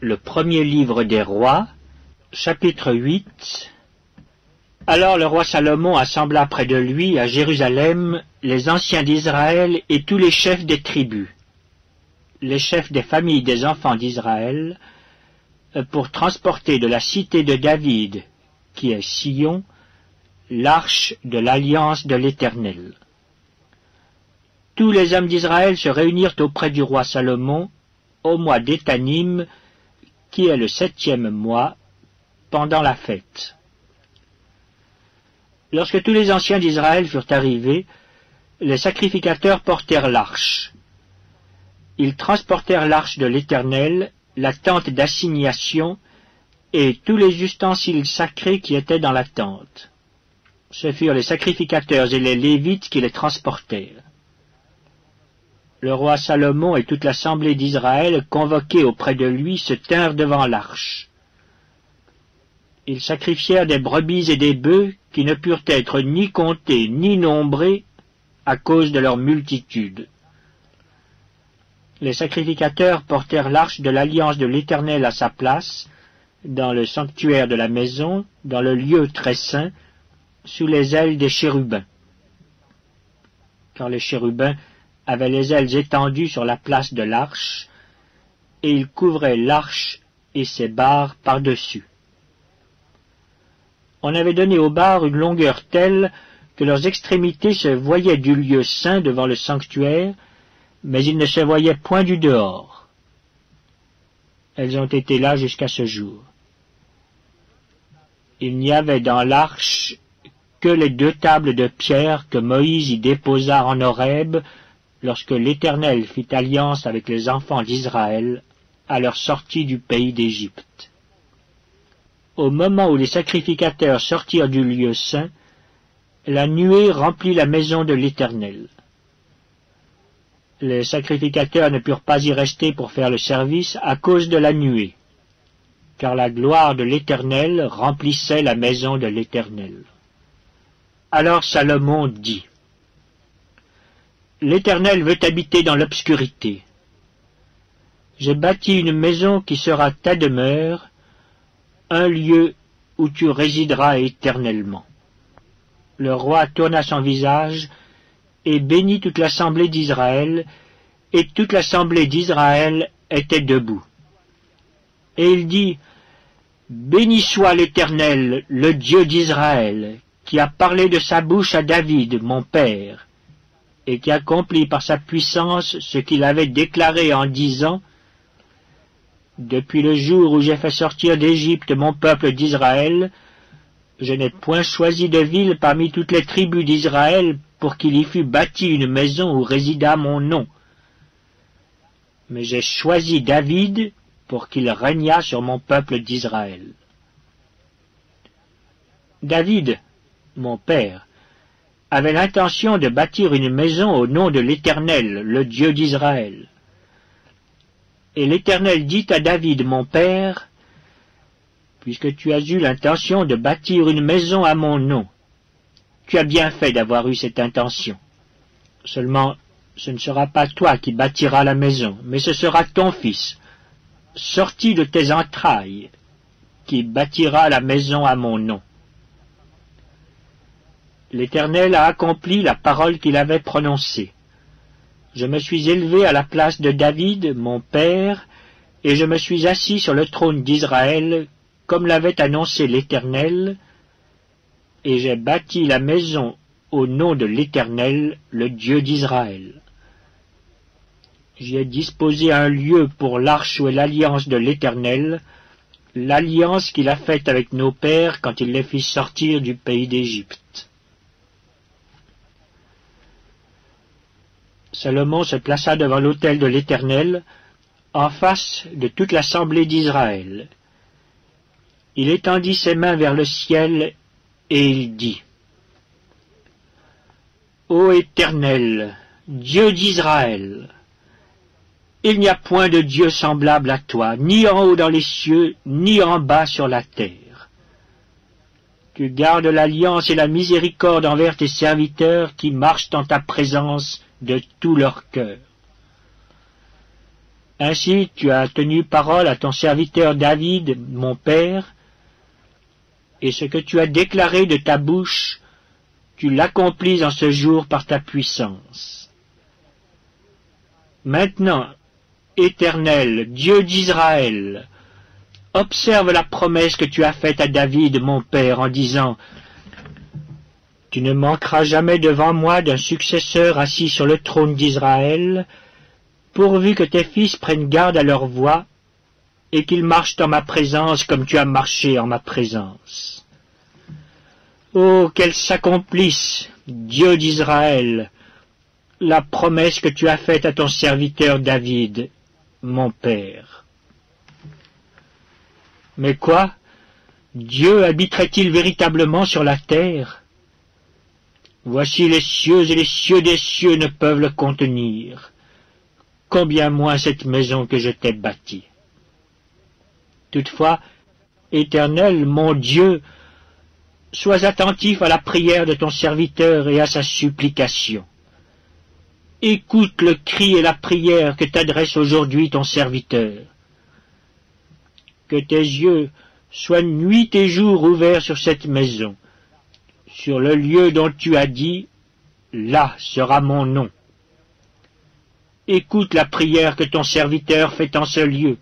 Le premier livre des rois, chapitre 8. Alors le roi Salomon assembla près de lui, à Jérusalem, les anciens d'Israël et tous les chefs des tribus, les chefs des familles des enfants d'Israël, pour transporter de la cité de David, qui est Sion, l'arche de l'alliance de l'Éternel. Tous les hommes d'Israël se réunirent auprès du roi Salomon au mois d'Étanim, qui est le 7e mois, pendant la fête. Lorsque tous les anciens d'Israël furent arrivés, les sacrificateurs portèrent l'arche. Ils transportèrent l'arche de l'Éternel, la tente d'assignation et tous les ustensiles sacrés qui étaient dans la tente. Ce furent les sacrificateurs et les Lévites qui les transportèrent. Le roi Salomon et toute l'assemblée d'Israël, convoqués auprès de lui, se tinrent devant l'arche. Ils sacrifièrent des brebis et des bœufs qui ne purent être ni comptés ni nombrés à cause de leur multitude. Les sacrificateurs portèrent l'arche de l'alliance de l'Éternel à sa place, dans le sanctuaire de la maison, dans le lieu très saint, sous les ailes des chérubins. Car les chérubins avaient les ailes étendues sur la place de l'arche, et ils couvraient l'arche et ses barres par-dessus. On avait donné aux barres une longueur telle que leurs extrémités se voyaient du lieu saint devant le sanctuaire, mais ils ne se voyaient point du dehors. Elles ont été là jusqu'à ce jour. Il n'y avait dans l'arche que les 2 tables de pierre que Moïse y déposa en Horeb, lorsque l'Éternel fit alliance avec les enfants d'Israël à leur sortie du pays d'Égypte. Au moment où les sacrificateurs sortirent du lieu saint, la nuée remplit la maison de l'Éternel. Les sacrificateurs ne purent pas y rester pour faire le service à cause de la nuée, car la gloire de l'Éternel remplissait la maison de l'Éternel. Alors Salomon dit: L'Éternel veut habiter dans l'obscurité. J'ai bâti une maison qui sera ta demeure, un lieu où tu résideras éternellement. Le roi tourna son visage et bénit toute l'assemblée d'Israël, et toute l'assemblée d'Israël était debout. Et il dit: Béni soit l'Éternel, le Dieu d'Israël, qui a parlé de sa bouche à David, mon père, et qui accomplit par sa puissance ce qu'il avait déclaré en disant: Depuis le jour où j'ai fait sortir d'Égypte mon peuple d'Israël, je n'ai point choisi de ville parmi toutes les tribus d'Israël pour qu'il y fût bâti une maison où résida mon nom. Mais j'ai choisi David pour qu'il régnât sur mon peuple d'Israël. David, mon père, avait l'intention de bâtir une maison au nom de l'Éternel, le Dieu d'Israël. Et l'Éternel dit à David, mon père: Puisque tu as eu l'intention de bâtir une maison à mon nom, tu as bien fait d'avoir eu cette intention. Seulement, ce ne sera pas toi qui bâtiras la maison, mais ce sera ton fils, sorti de tes entrailles, qui bâtira la maison à mon nom. L'Éternel a accompli la parole qu'il avait prononcée. Je me suis élevé à la place de David, mon père, et je me suis assis sur le trône d'Israël, comme l'avait annoncé l'Éternel, et j'ai bâti la maison au nom de l'Éternel, le Dieu d'Israël. J'y ai disposé un lieu pour l'arche où est l'alliance de l'Éternel, l'alliance qu'il a faite avec nos pères quand il les fit sortir du pays d'Égypte. Salomon se plaça devant l'autel de l'Éternel, en face de toute l'assemblée d'Israël. Il étendit ses mains vers le ciel, et il dit: Ô Éternel, Dieu d'Israël, il n'y a point de Dieu semblable à toi, ni en haut dans les cieux, ni en bas sur la terre. Tu gardes l'alliance et la miséricorde envers tes serviteurs qui marchent en ta présence de tout leur cœur. Ainsi tu as tenu parole à ton serviteur David, mon père, et ce que tu as déclaré de ta bouche, tu l'accomplis en ce jour par ta puissance. Maintenant, Éternel, Dieu d'Israël, observe la promesse que tu as faite à David, mon père, en disant « Tu ne manqueras jamais devant moi d'un successeur assis sur le trône d'Israël, pourvu que tes fils prennent garde à leur voie, et qu'ils marchent en ma présence comme tu as marché en ma présence. Oh, qu'elle s'accomplisse, Dieu d'Israël, la promesse que tu as faite à ton serviteur David, mon père. » Mais quoi? Dieu habiterait-il véritablement sur la terre? Voici les cieux et les cieux des cieux ne peuvent le contenir. Combien moins cette maison que je t'ai bâtie. Toutefois, Éternel, mon Dieu, sois attentif à la prière de ton serviteur et à sa supplication. Écoute le cri et la prière que t'adresse aujourd'hui ton serviteur. Que tes yeux soient nuit et jour ouverts sur cette maison, sur le lieu dont tu as dit, là sera mon nom. Écoute la prière que ton serviteur fait en ce lieu.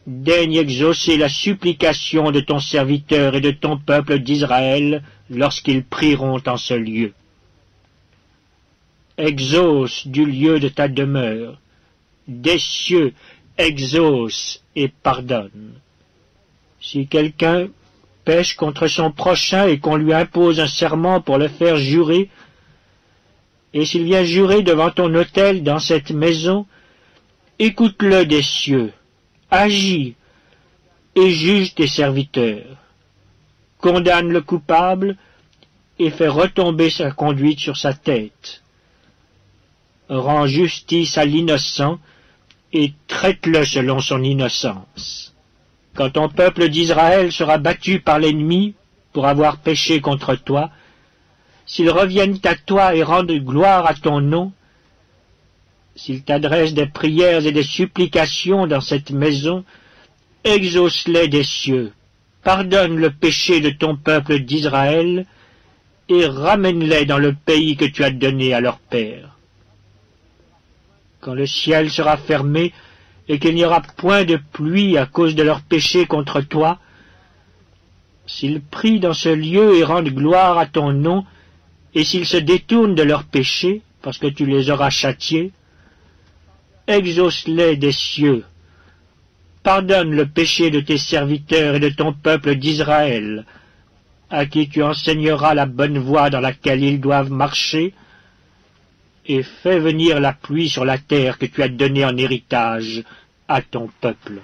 Daigne exaucer la supplication de ton serviteur et de ton peuple d'Israël lorsqu'ils prieront en ce lieu. Exauce du lieu de ta demeure, des cieux, exauce et pardonne. Si quelqu'un pêche contre son prochain et qu'on lui impose un serment pour le faire jurer, et s'il vient jurer devant ton autel dans cette maison, écoute-le des cieux, agis et juge tes serviteurs, condamne le coupable et fais retomber sa conduite sur sa tête. Rends justice à l'innocent et traite-le selon son innocence. Quand ton peuple d'Israël sera battu par l'ennemi pour avoir péché contre toi, s'ils reviennent à toi et rendent gloire à ton nom, s'ils t'adressent des prières et des supplications dans cette maison, exauce-les des cieux, pardonne le péché de ton peuple d'Israël et ramène-les dans le pays que tu as donné à leur père. Quand le ciel sera fermé et qu'il n'y aura point de pluie à cause de leur péché contre toi, s'ils prient dans ce lieu et rendent gloire à ton nom, et s'ils se détournent de leur péché, parce que tu les auras châtiés, exauce-les des cieux, pardonne le péché de tes serviteurs et de ton peuple d'Israël, à qui tu enseigneras la bonne voie dans laquelle ils doivent marcher, et fais venir la pluie sur la terre que tu as donnée en héritage à ton peuple.